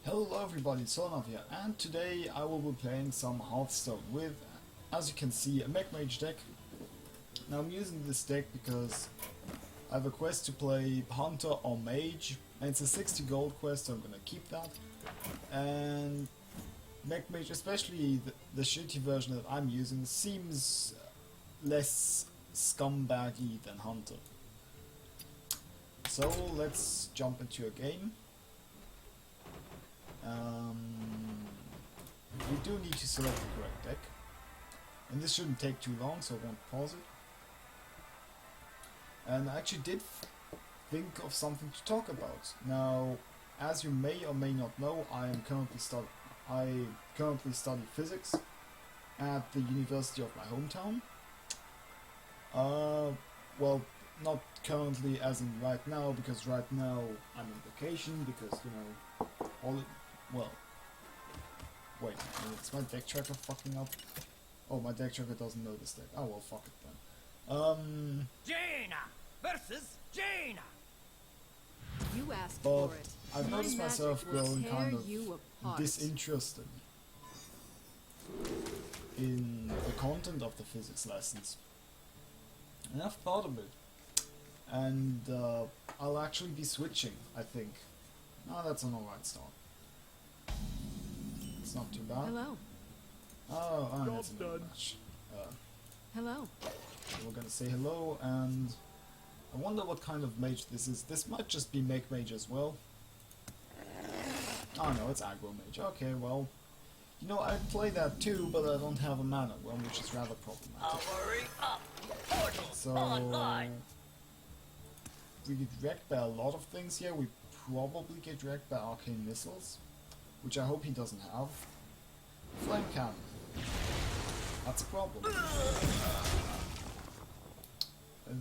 Hello everybody, Solonarv here, and today I will be playing some Hearthstone with, as you can see, a Mech Mage deck. Now I'm using this deck because I have a quest to play Hunter or Mage, and it's a 60 gold quest, so I'm gonna keep that. And Mech Mage, especially the shitty version that I'm using, seems less scumbaggy than Hunter. So let's jump into a game. We do need to select the correct deck, and this shouldn't take too long, so I won't pause it. And I actually did think of something to talk about. Now, as you may or may not know, I currently study physics at the university of my hometown. Well, not currently as in right now, because right now I'm on vacation, because, you know, well, wait, is my deck tracker fucking up? Oh, my deck tracker doesn't know this deck. Oh well, fuck it then. Jaina versus Jaina. You asked but for it. I've noticed myself growing kind of disinterested in the content of the physics lessons. And I've thought of it. And I'll actually be switching, I think. Oh, that's an alright start. It's not too bad. Hello. Oh, that's another match. Hello. So we're gonna say hello, and I wonder what kind of mage this is. This might just be Mech Mage as well. Oh no, it's aggro mage. Okay, well, you know, I'd play that too, but I don't have a mana one, which is rather problematic. Hurry up. Portal So online. we get wrecked by a lot of things here. We probably get wrecked by arcane missiles, which I hope he doesn't have. Flame cannon. That's a problem.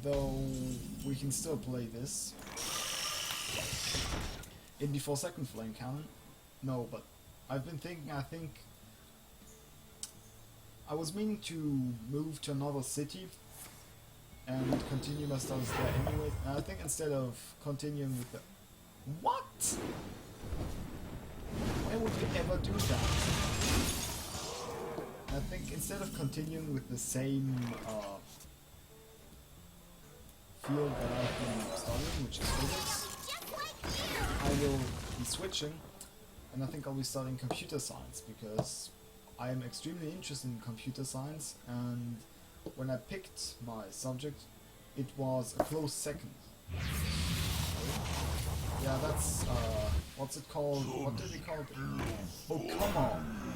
Though we can still play this. In before second flame cannon. No, but I've been thinking, I think I was meaning to move to another city and continue my studies there anyway. And I think instead of continuing with the... What? Why would you ever do that? I think instead of continuing with the same field that I've been studying, which is physics, I will be switching, and I think I'll be studying computer science, because I am extremely interested in computer science, and when I picked my subject, it was a close second. Yeah, that's, what's it called? What did we call it? Oh, come on!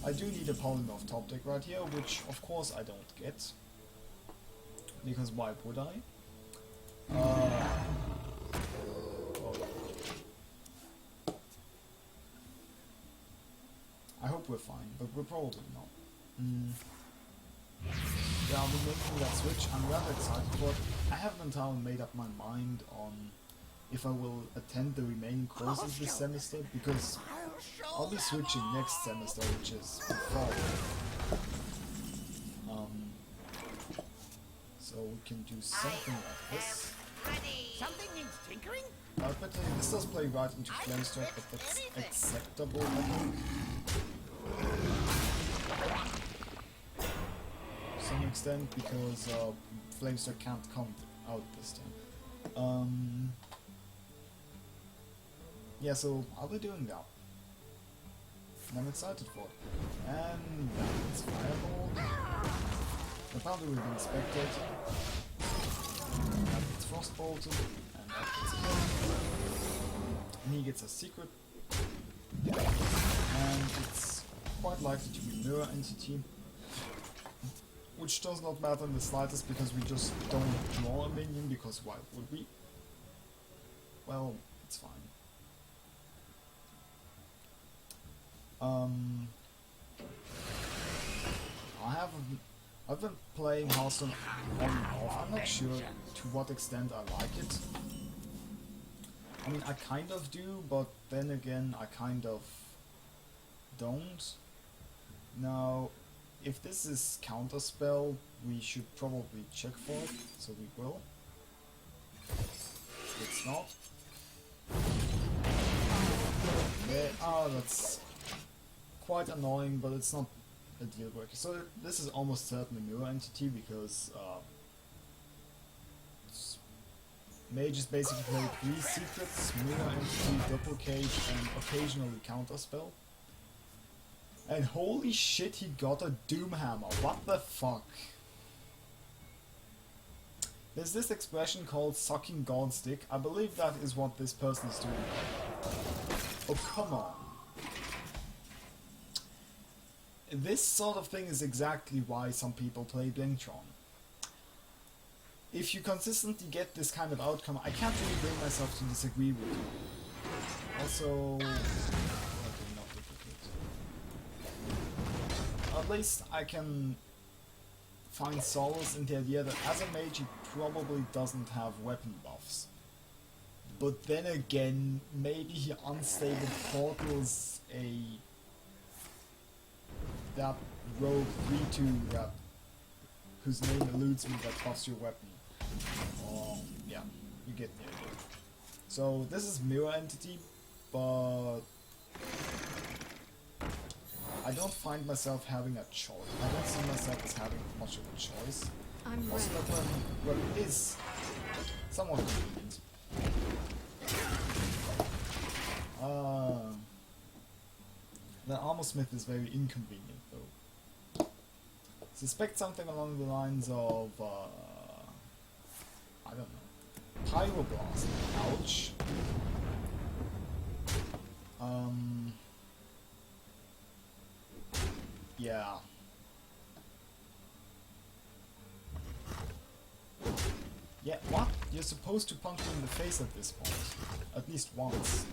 I do need a polymorph top deck right here, which of course I don't get. Because why would I? Oh. I hope we're fine, but we're probably not. Yeah, I'll be making that switch. I'm rather excited for it. I haven't entirely made up my mind on if I will attend the remaining courses this semester, because I'll be switching next semester, which is the fall. So we can do something like this. Something needs tinkering? But this does play right into Flamestroke, but that's acceptable, I think. To some extent, because Flamestroke can't come out this time. Yeah, so I'll be doing that. And I'm excited for it. And that's Fireball. Apparently we've been spectated. That gets Frostbolted, and that gets killed. And he gets a secret. And it's quite likely to be Mirror Entity. Which does not matter in the slightest, because we just don't draw a minion, because why would we? Well, it's fine. I've been playing Hearthstone on and off. I'm not sure to what extent I like it. I mean, I kind of do, but then again, I kind of don't. Now, if this is counterspell, we should probably check for it, so we will. It's not. that's quite annoying, but it's not a deal breaker. So this is almost certainly a mirror entity because mages basically play 3 secrets, mirror entity, duplicate, and occasionally counterspell. And holy shit, he got a Doomhammer. What the fuck? There's this expression called sucking God's dick. I believe that is what this person is doing. Oh, come on. This sort of thing is exactly why some people play Blingtron. If you consistently get this kind of outcome, I can't really bring myself to disagree with you. Also... okay, not duplicate. At least I can find solace in the idea that as a mage he probably doesn't have weapon buffs. But then again, maybe he unstable portals that rogue 3-2 that whose name eludes me that buffs your weapon. Yeah, you get the idea. So this is mirror entity, but I don't find myself having a choice. I don't see myself as having much of a choice. I'm Also, ready. that weapon is somewhat convenient. The armor smith is very inconvenient, though. Suspect something along the lines of, I don't know, pyroblast. Ouch. Yeah. Yeah, what? You're supposed to punch me in the face at this point. At least once.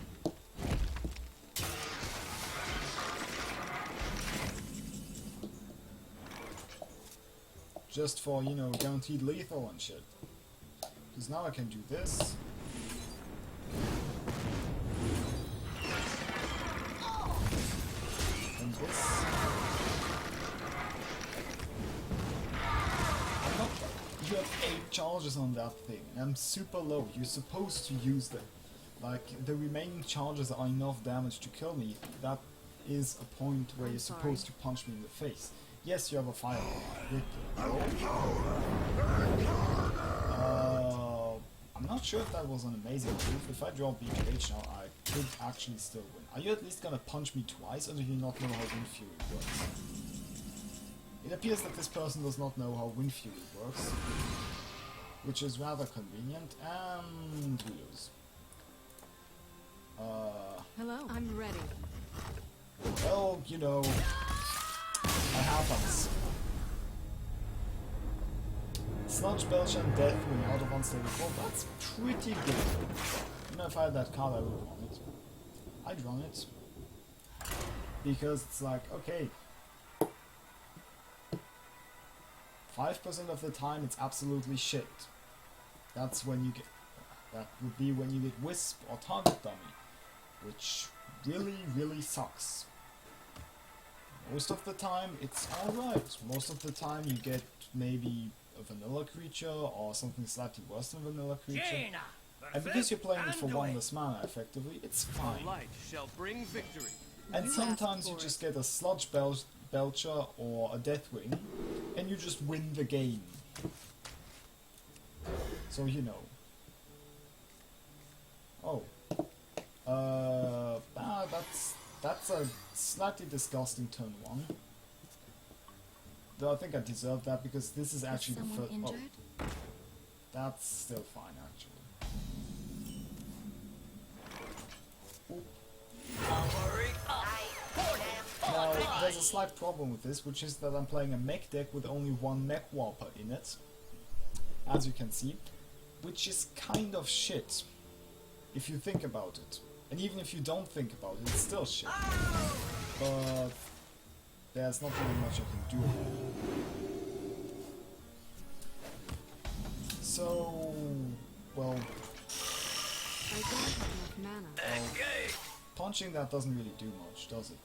Just for, you know, guaranteed lethal and shit. Because now I can do this. And this. You have 8 charges on that thing, and I'm super low. You're supposed to use them. Like, the remaining charges are enough damage to kill me. That is a point where you're supposed to punch me in the face. Yes, you have a fireball. I'm not sure if that was an amazing move. If I draw BKH now, I could actually still win. Are you at least gonna punch me twice, or do you not know how Wind Fury works? It appears that this person does not know how Wind Fury works, which is rather convenient, and we lose. Hello. I'm ready. Well, you know, it happens. Sludge Belcher and Deathwing out of unstable form, that's pretty good. You know, if I had that card, I would run it. I'd run it. Because it's like, okay, 5% of the time it's absolutely shit. That's when you get... that would be when you get Wisp or Target Dummy, which really, really sucks. Most of the time it's alright. Most of the time you get maybe a vanilla creature or something slightly worse than a vanilla creature. Jaina And because you're playing it for versus 1 less mana effectively, it's fine. Light shall bring victory. And You sometimes asked you for just get a Sludge Belcher or a Deathwing, and you just win the game. So you know. Oh. That's a slightly disgusting turn 1. Though I think I deserve that because this is actually the first. Oh, that's still fine actually. Oop. Hurry up. Now, there's a slight problem with this, which is that I'm playing a mech deck with only 1 mech warper in it, as you can see, which is kind of shit, if you think about it. And even if you don't think about it, it's still shit. But there's not really much I can do about it. So, well, I don't have enough mana. Engage. punching that doesn't really do much, does it?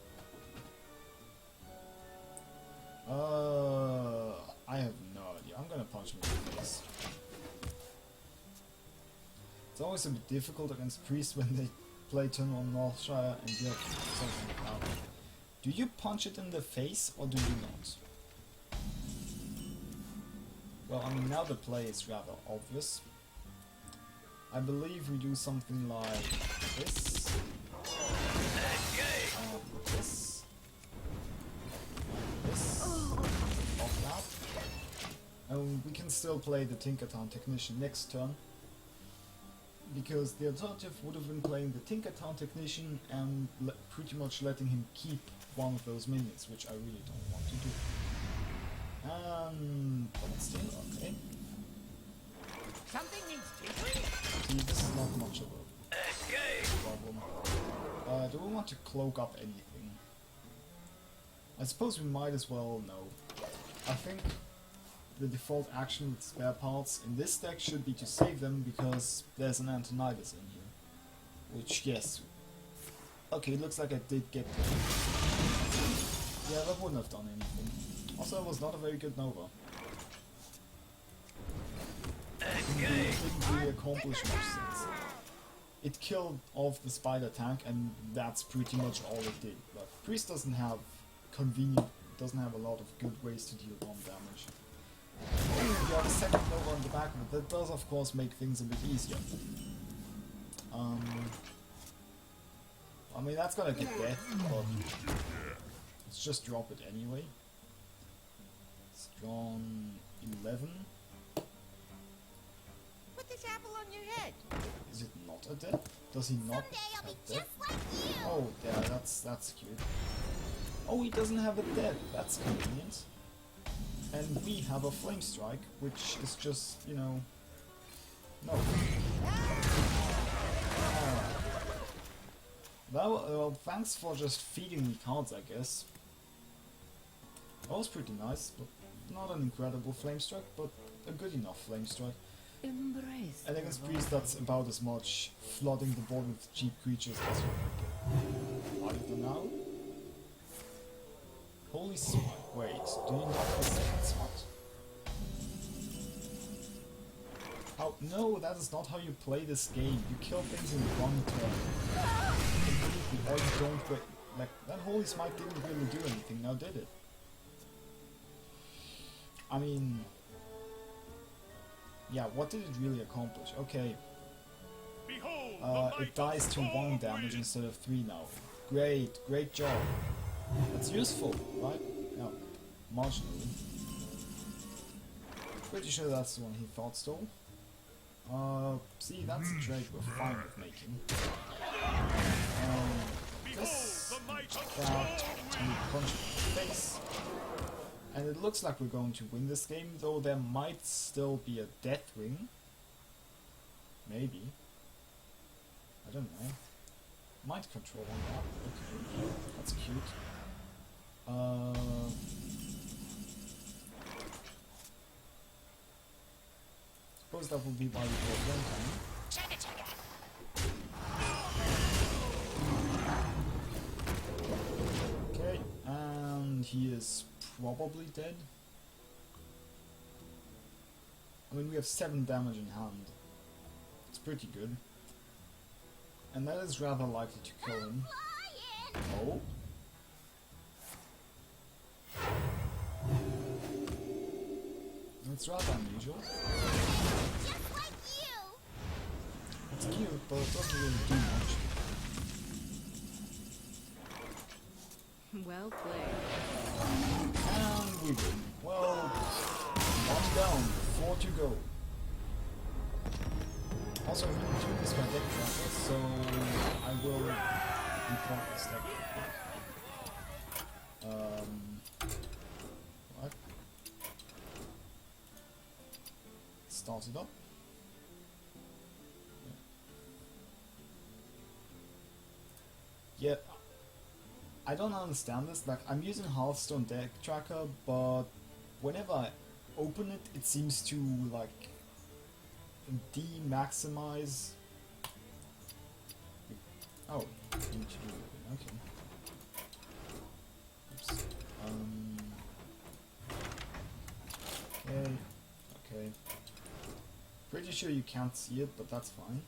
I have no idea. I'm gonna punch him in the face. It's always a bit difficult against priests when they play turn on Northshire and get something out. Do you punch it in the face or do you not? Well, I mean, now the play is rather obvious. I believe we do something like this. This. This. Off that. And we can still play the Tinkertown Technician next turn. Because the alternative would have been playing the Tinkertown Technician and pretty much letting him keep one of those minions, which I really don't want to do. But still, okay. Something needs tinkering? See, this is not much of a problem. Do we want to cloak up anything? I suppose we might as well know. I think the default action with spare parts in this deck should be to save them because there's an Antonidas in here. Which, yes. Okay, it looks like I did get to. Yeah, that wouldn't have done anything. Also, it was not a very good Nova. Didn't really accomplish much since. It killed off the spider tank and that's pretty much all it did. But Priest doesn't have a lot of good ways to deal 1 damage. You have a second Nova on the back of it. That does of course make things a bit easier. I mean that's gonna get death, but let's just drop it anyway. It's drawn 11. Put this apple on your head. Is it not a death? Does he not have death? Oh, yeah, that's cute. Oh, he doesn't have a death. That's convenient. And we have a flame strike, which is just, you know, no. Well, thanks for just feeding me cards, I guess. That was pretty nice, but not an incredible flame strike, but a good enough flame strike. Embrace. And against Priest, that's about as much flooding the board with cheap creatures as you can get. Are you now? Holy smite. Wait, do you not have a second smite? How? No, that is not how you play this game. You kill things in 1 turn. Completely, or you don't wait. Like, that Holy Smite didn't really do anything, now did it? I mean... yeah, what did it really accomplish? Okay. It dies to 1 damage instead of 3 now. Great job. That's useful, right? Yeah, marginally. Pretty sure that's the one he thought stole. See, that's a trade we're fine with making. This, that, to punch in the face. And it looks like we're going to win this game, though there might still be a Deathwing. Maybe. I don't know. Mind control on that. Okay, that's cute. Suppose that will be why we go one time. Okay, and he is probably dead. I mean, we have 7 damage in hand. It's pretty good. And that is rather likely to kill him. Oh. It's rather unusual. Just like you. It's cute, but it doesn't really do much. Well played. And we win. Well, 1 down, 4 to go. Also, I really do this my deck tracker, so I will report this deck. What? Start it up. Yeah, I don't understand this. Like, I'm using Hearthstone deck tracker, but whenever I open it, it seems to like de-maximize. Oh, okay. Oops. Okay. Pretty sure you can't see it, but that's fine.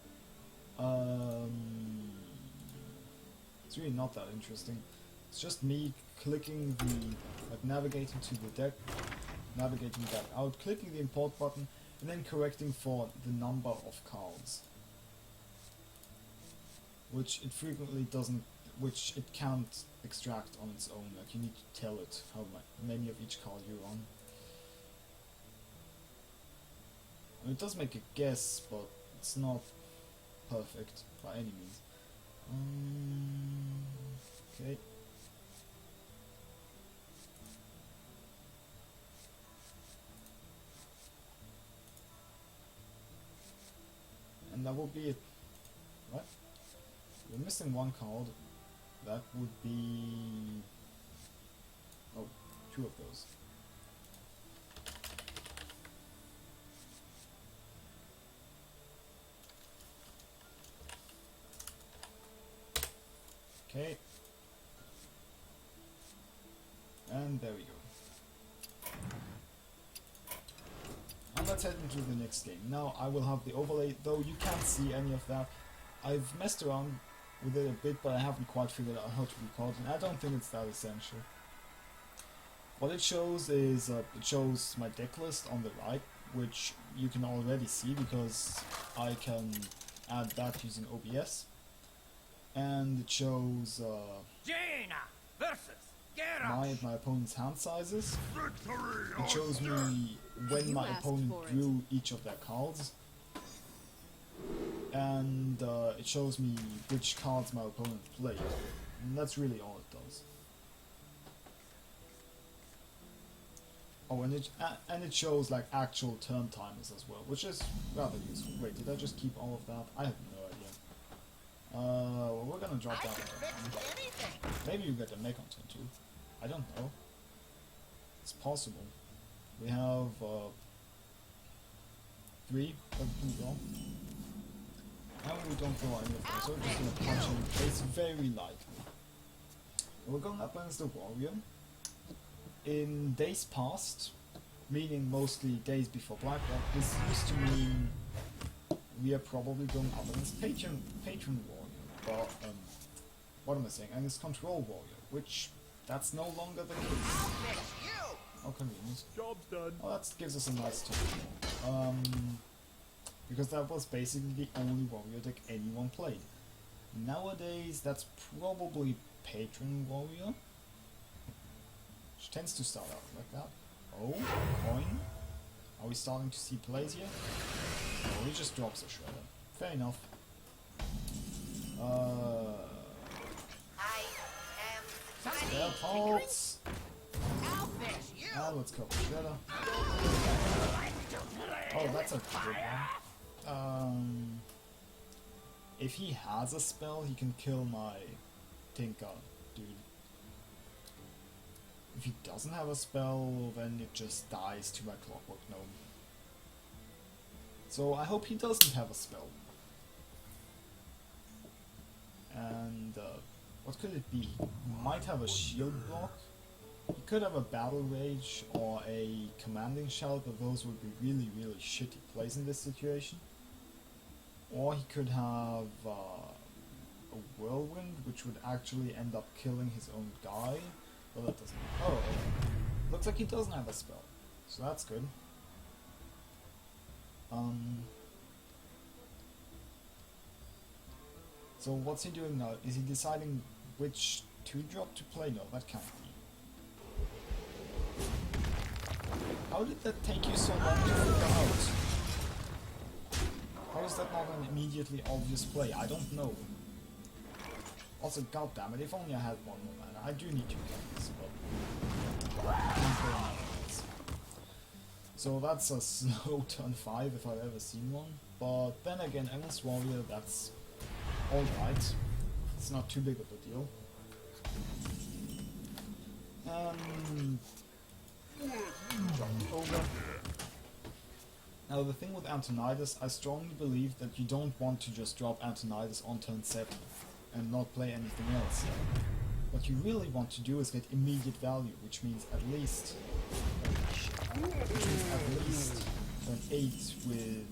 It's really not that interesting. It's just me clicking the, like, navigating to the deck, navigating back out, clicking the import button, and then correcting for the number of cards. Which it frequently doesn't, which it can't extract on its own. Like, you need to tell it how many of each card you're on. I mean, it does make a guess, but it's not perfect by any means. Okay. And that will be it. What? We're missing one card. That would be... oh, two of those. Okay. And there we go. And let's head into the next game. Now I will have the overlay, though you can't see any of that. I've messed around with it a bit, but I haven't quite figured out how to record, and I don't think it's that essential. What it shows is, it shows my deck list on the right, which you can already see because I can add that using OBS. And it shows Jaina versus my opponent's hand sizes. It shows me when my opponent drew each of their cards. And it shows me which cards my opponent played. And that's really all it does. Oh, and it shows like actual turn timers as well, which is rather useful. Wait, did I just keep all of that? I have no idea. Well, we're gonna drop that one. Maybe you get a Mech on turn 2. I don't know. It's possible. We have 3 that we can draw. And we don't draw any of them, so we're just gonna punch him in the face very lightly. And we're going up against the warrior. In days past, meaning mostly days before Blackrock, this used to mean we are probably going up against patron warrior, but what am I saying? And it's control warrior, which that's no longer the case. How convenient. Job's done. Well, that gives us a nice turn. Because that was basically the only warrior deck anyone played. Nowadays, that's probably patron warrior, which tends to start out like that. Oh, coin. Are we starting to see plays here? No, he just drops a shredder. Fair enough. Spare parts. Let's cover shredder. Oh, that's a good one. If he has a spell, he can kill my Tinker dude. If he doesn't have a spell, then it just dies to my Clockwork Gnome. So I hope he doesn't have a spell. And what could it be? He might have a shield block. He could have a Battle Rage or a Commanding Shout, but those would be really, really shitty plays in this situation. Or he could have a Whirlwind, which would actually end up killing his own guy. Well, that doesn't. Oh, looks like he doesn't have a spell, so that's good. So what's he doing now? Is he deciding which 2-drop to play? No, that can't be. How did that take you so long to figure out? How is that not an immediately obvious play? I don't know. Also, goddammit, if only I had one more mana. I do need 2 cards, but I can't play anything else. So that's a slow turn 5 if I've ever seen one. But then again, Endless Warrior, that's alright. It's not too big of a deal. Drop it over. Now the thing with Antonidas, I strongly believe that you don't want to just drop Antonidas on turn 7 and not play anything else. What you really want to do is get immediate value, which means at least turn 8 with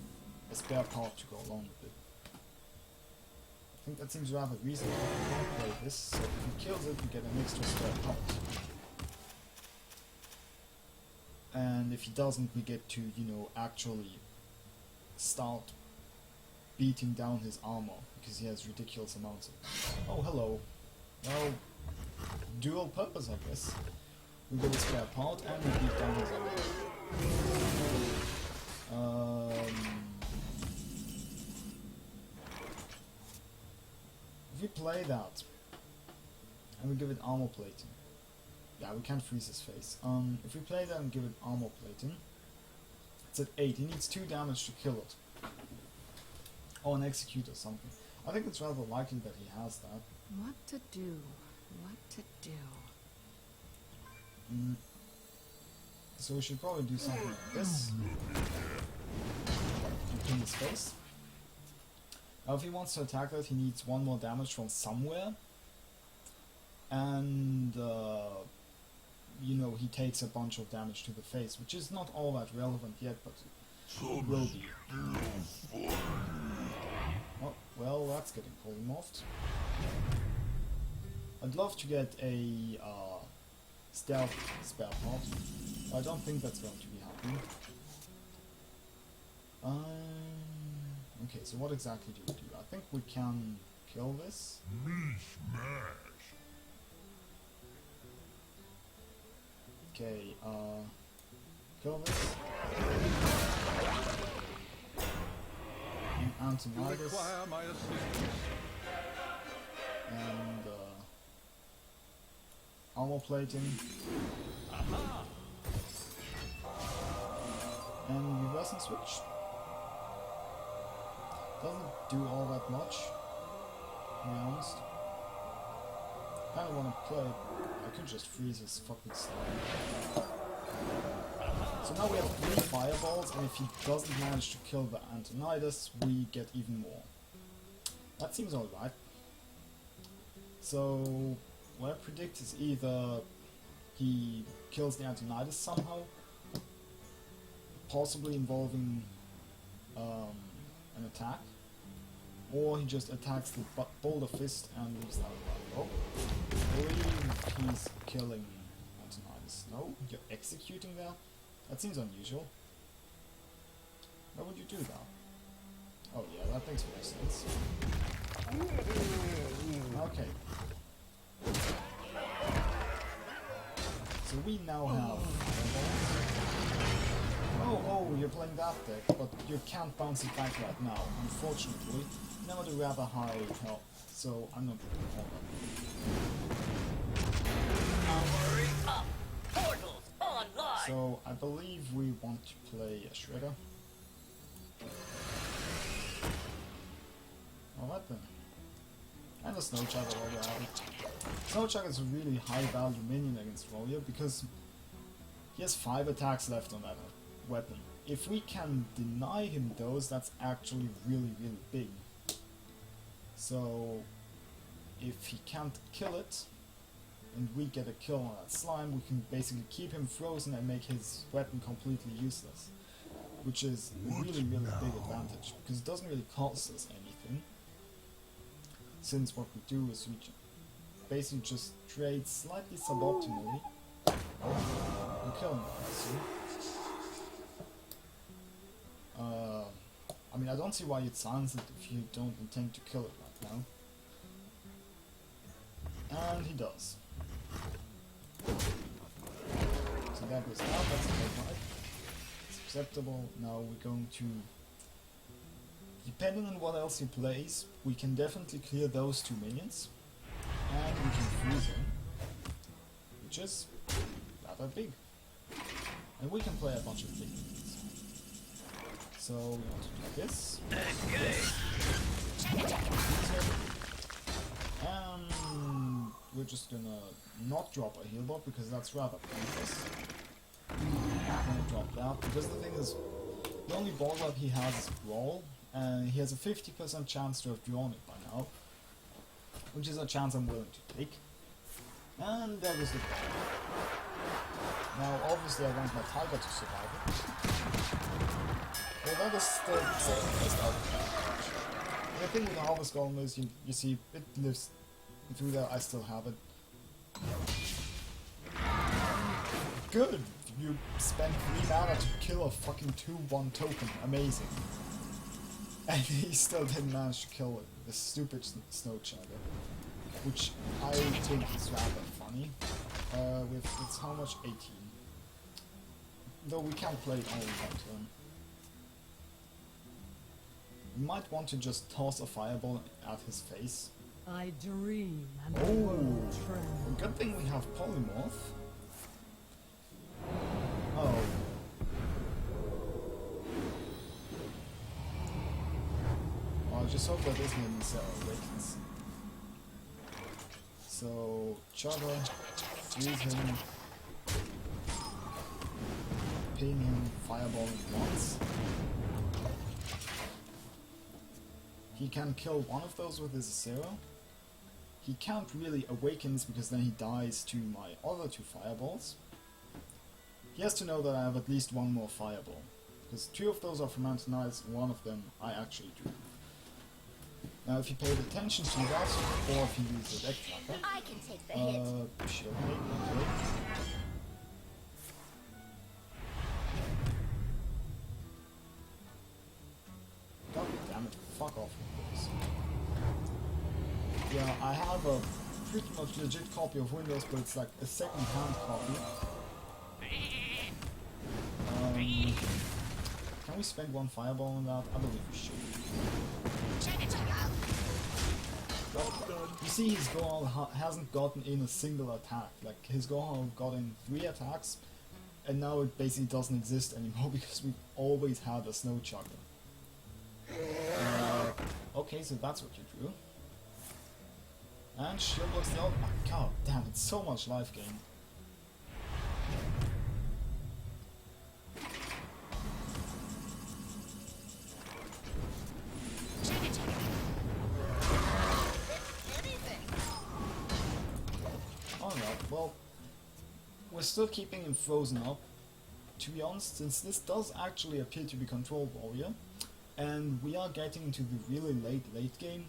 a spare part to go along with it. I think that seems rather reasonable. I can't play this, so if he kills it, we get an extra spare part. And if he doesn't, we get to, you know, actually start beating down his armor, because he has ridiculous amounts of it. Oh, hello. Well, dual purpose, I guess. We get a spare part and we beat down his armor. If we play that, and we give it armor plating, yeah, we can't freeze his face. If we play that and give it armor plating, it's at 8. He needs 2 damage to kill it. Or an execute or something. I think it's rather likely that he has that. What to do? What to do? So we should probably do something like this. And pin his face. Now if he wants to attack that, he needs 1 more damage from somewhere. And you know, he takes a bunch of damage to the face, which is not all that relevant yet, but it will be. Oh, well, that's getting polymorphed. I'd love to get a stealth spare part. I don't think that's going to be happening. Okay, so what exactly do we do? I think we can kill this. Mech Mage. Okay, kill this. Antonitis. Require my assistance. And armor plating. Aha! And reverse and switch. Doesn't do all that much, to be honest. Kinda wanna play. I could just freeze his fucking slime. So now we have 3 fireballs, and if he doesn't manage to kill the Antonitis, we get even more. That seems alright. So what I predict is either he kills the Antonitis somehow, possibly involving an attack, or he just attacks the Boulder Fist and leaves that alive. Oh, I believe he's killing Antonitis. No, you're executing that? That seems unusual. Why would you do that? Oh yeah, that makes more sense. Okay. So we now have oh, you're playing that deck, but you can't bounce it back right now, unfortunately. Now at a rather high health, so I'm not doing all Powering up! Portals online! So I believe we want to play a Shredder. Alright then. And a Snowchugger while we're at it. Snowchugger is a really high value minion against Warrior because he has 5 attacks left on that weapon. If we can deny him those, that's actually really, really big. So if he can't kill it, and we get a kill on that slime, we can basically keep him frozen and make his weapon completely useless. Which is a really, really big advantage, because it doesn't really cost us anything. Since what we do is we basically just trade slightly suboptimally. Oh, we're killing it, I see. I mean, I don't see why you'd silence it if you don't intend to kill it right now. And he does. So that goes out, that's a good one. It's acceptable. Now we're going to... Depending on what else he plays, we can definitely clear those 2 minions. And we can freeze him. Which is rather big. And we can play a bunch of big minions. So we want to do this. And we're just gonna not drop a heal bot because that's rather pointless. I'm gonna drop that because the thing is, the only ball up he has is Brawl, and he has a 50% chance to have drawn it by now, which is a chance I'm willing to take. And that was the ball. Now obviously I want my Tiger to survive it. Well, that is the second best outcome. The thing with the Harvest Golem is you see it lives through there, I still have it. Good! You spent 3 mana to kill a fucking 2/1 token. Amazing. And he still didn't manage to kill it. The stupid Snow Chugger. Which I think is rather funny. It's how much? 18. Though we can't play it all in one turn. You might want to just toss a fireball at his face. I dream and the Oh, world trembles. good thing we have polymorph. Oh. Well, I just hope that isn't any awakens. So, Chugger, freeze him, ping him, fireball him once. He can kill one of those with his zero. He can't really awakens because then he dies to my other 2 fireballs. He has to know that I have at least 1 more fireball. Because 2 of those are from Mountain Knights, 1 of them I actually do. Now if he paid attention to that, or if he used a deck tracker, I can take the hit. shield hit, okay. God damn it, fuck off with this. Yeah, I have a pretty much legit copy of Windows, but it's like a second-hand copy. Can we spend 1 fireball on that? I believe we should. You see, his Gohan hasn't gotten in a single attack. Like, his Gohan got in 3 attacks, and now it basically doesn't exist anymore because we've always had a Snow Chugger. Okay, so that's what you drew. And shield blocks the other. Oh, god damn, it's so much life gain. Alright, well, we're still keeping him frozen up. To be honest, since this does actually appear to be Control Warrior, and we are getting into the really late game,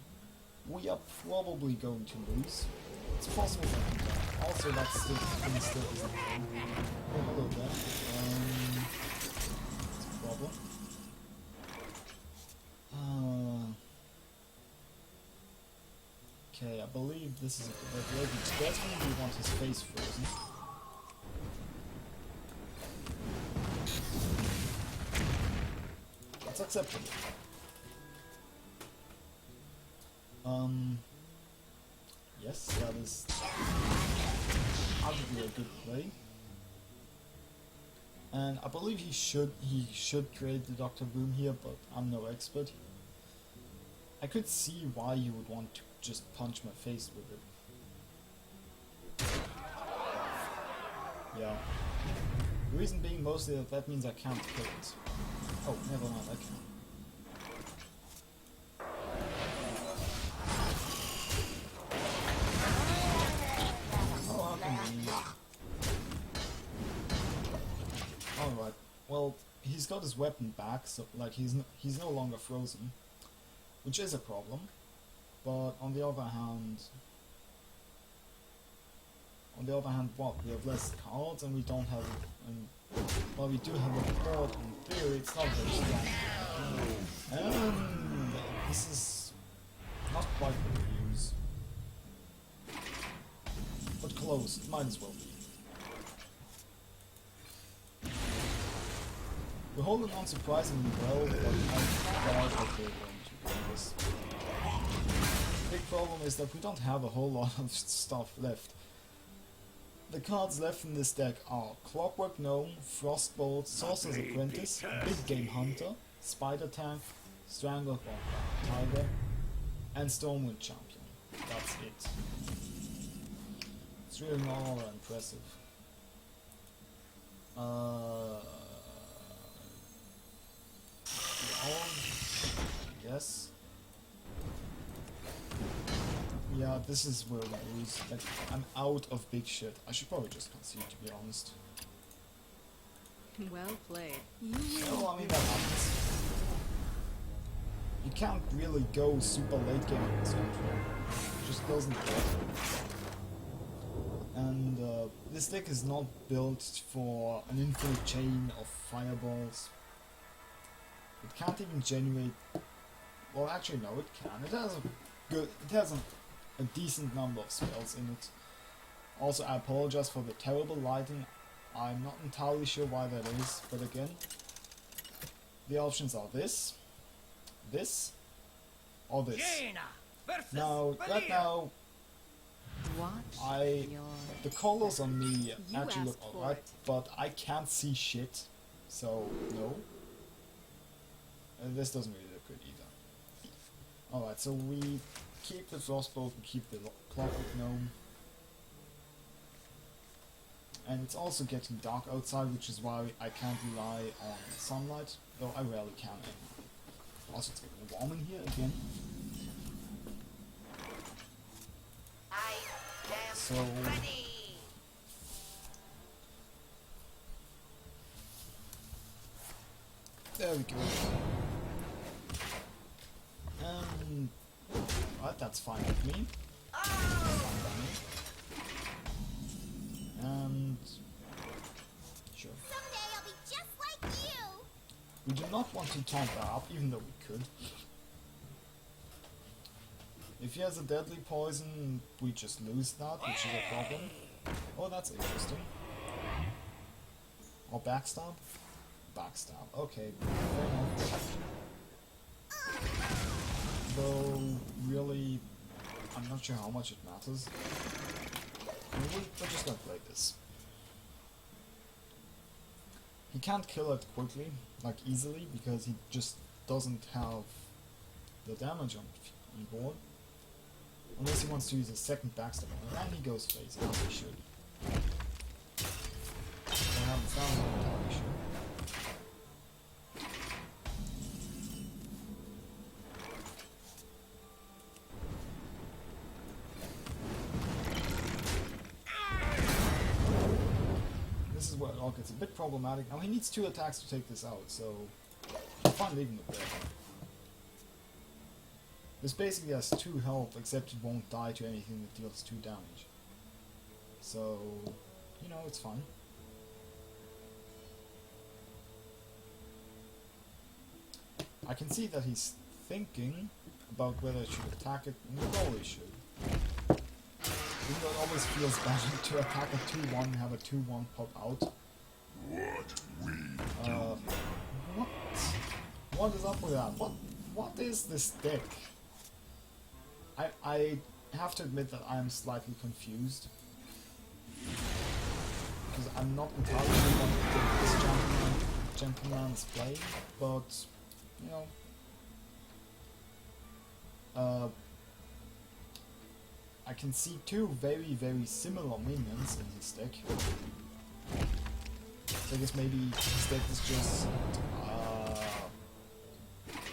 we are probably going to lose. It's possible that we can. Also, that still isn't wrong. Oh, hello there. It's a problem. Okay, I believe this is a good way. Definitely we want his face frozen. That's acceptable. Yes, that is arguably a good play. And I believe he should create the Dr. Boom here, but I'm no expert. I could see why you would want to just punch my face with it. Yeah. The reason being mostly that means I can't kill it. Oh, never mind, I can. Oh, how convenient. Alright, well, he's got his weapon back, so like he's no longer frozen, which is a problem. But on the other hand, what? We have less cards and we don't have, well, we do have a board in theory. It's not very strong. This is not quite what we use, but close. It might as well be. We're holding on surprisingly well, but I doubt that we're going to win this. The big problem is that we don't have a whole lot of stuff left. The cards left in this deck are Clockwork Gnome, Frostbolt, Sorcerer's Apprentice, Big Game Hunter, Spider Tank, Stranglehold Tiger, and Stormwind Champion. That's it. It's really not all that impressive. Yes. Yeah, this is where we lose. Like, I'm out of big shit. I should probably just concede, to be honest. Well played. Well, I mean, that happens. You can't really go super late game in this control. just doesn't work. And this deck is not built for an infinite chain of fireballs. It can't even generate. Well, actually, no, it can. It has a good. It has a decent number of spells in it. Also, I apologize for the terrible lighting. I'm not entirely sure why that is, but again, the options are this, or this. Jaina versus Now, right now, Watch your... the colors on me You actually look asked for alright, it. but I can't see shit, so no. And this doesn't really look good either. Alright, so we keep the Frostbolt, we keep the Clockwork Gnome. And it's also getting dark outside, which is why I can't rely on sunlight, though I rarely can anymore. Also, it's getting warm in here again. I am So, ready. there we go. Right, that's fine with me. Fine by me. And sure. Someday I'll be just like you. We do not want to taunt that up, even though we could. If he has a deadly poison, we just lose that, which is a problem. Oh, that's interesting. Or backstab? Backstab, okay, fair enough. Though, really, I'm not sure how much it matters. We're just gonna play this. He can't kill it quickly, like easily, because he just doesn't have the damage on board. Unless he wants to use a second backstab on it, and he goes face, as he should. I haven't found him entirely sure. This is where it gets a bit problematic. Now he needs 2 attacks to take this out, so I'm fine leaving it there. This basically has 2 health, except it won't die to anything that deals 2 damage. So, you know, it's fine. I can see that he's thinking about whether I should attack it, and he probably should. Even though it always feels bad to attack a 2-1 and have a 2-1 pop out. What? What is up with that? What is this deck? I have to admit that I am slightly confused. Because I'm not entirely sure what this gentleman's playing, but, you know... I can see 2 very, very similar minions in his deck. So I guess maybe his deck is just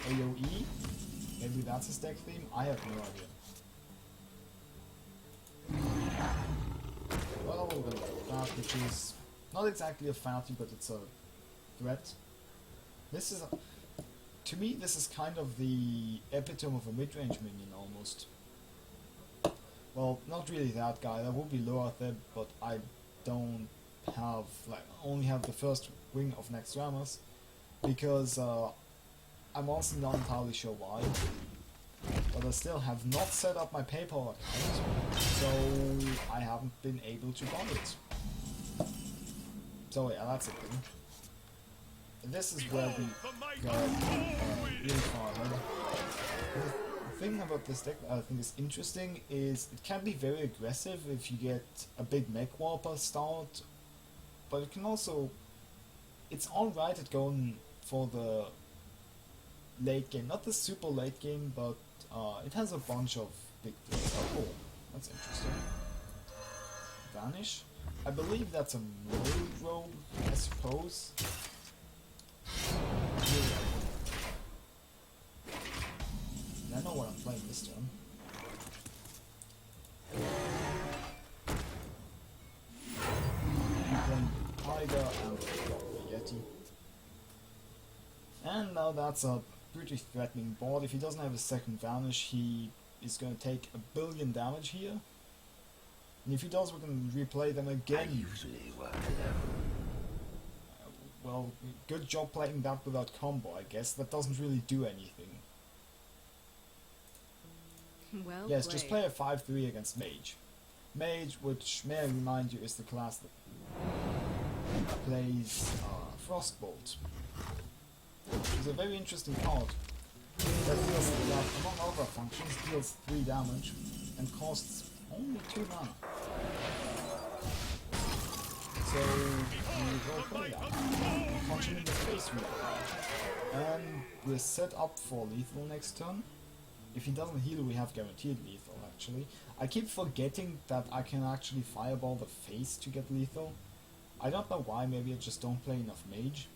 AoE? Maybe that's his deck theme? I have no idea. Well, we're gonna go with that, which is not exactly a fatty, but it's a threat. This is, to me, this is kind of the epitome of a mid-range minion, almost. Well, not really that guy, that would be Loatheb, but I don't have, like, only have the first wing of Next Rammers, because I'm also not entirely sure why, but I still have not set up my PayPal account, so I haven't been able to buy it. So yeah, that's a thing. This is where we go really far ahead. The thing about this deck that I think is interesting is it can be very aggressive if you get a big Mech Warper start, but it can also... It's alright at going for the late game, not the super late game, but it has a bunch of big things. Oh, that's interesting. Vanish? I believe that's a Mold Robe, I suppose. I know what I'm playing this turn. I'm playing the Tiger and the Yeti. And now that's a pretty threatening board. If he doesn't have a second Vanish, he is going to take 1 billion damage here. And if he does, we're going to replay them again. usually work it out. Well, good job playing that without combo, I guess. That doesn't really do anything. Well Yes, played. just play a 5-3 against Mage. Mage, which may I remind you is the class that plays Frostbolt, which is a very interesting card that deals, among other functions, deals 3 damage and costs only 2 mana. So we will play that. Punch him in the face with it. And we're set up for lethal next turn. If he doesn't heal, we have guaranteed lethal, actually. I keep forgetting that I can actually fireball the face to get lethal. I don't know why, maybe I just don't play enough Mage.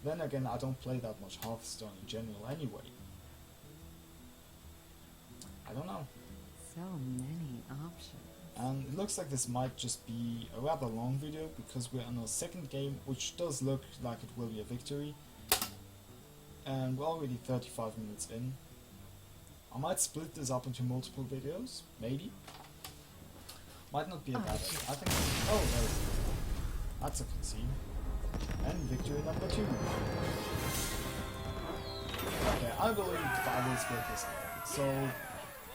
Then again, I don't play that much Hearthstone in general anyway. I don't know. So many options. And it looks like this might just be a rather long video, because we're on our second game, which does look like it will be a victory. And we're already 35 minutes in. I might split this up into multiple videos, maybe. Might not be a bad idea. I think. Oh, there we go. That's a concede. And victory number 2. Okay, I believe I will split this up. So,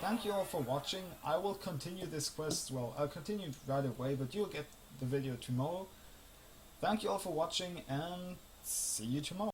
thank you all for watching. I will continue this quest. Well, I'll continue it right away, but you'll get the video tomorrow. Thank you all for watching, and see you tomorrow.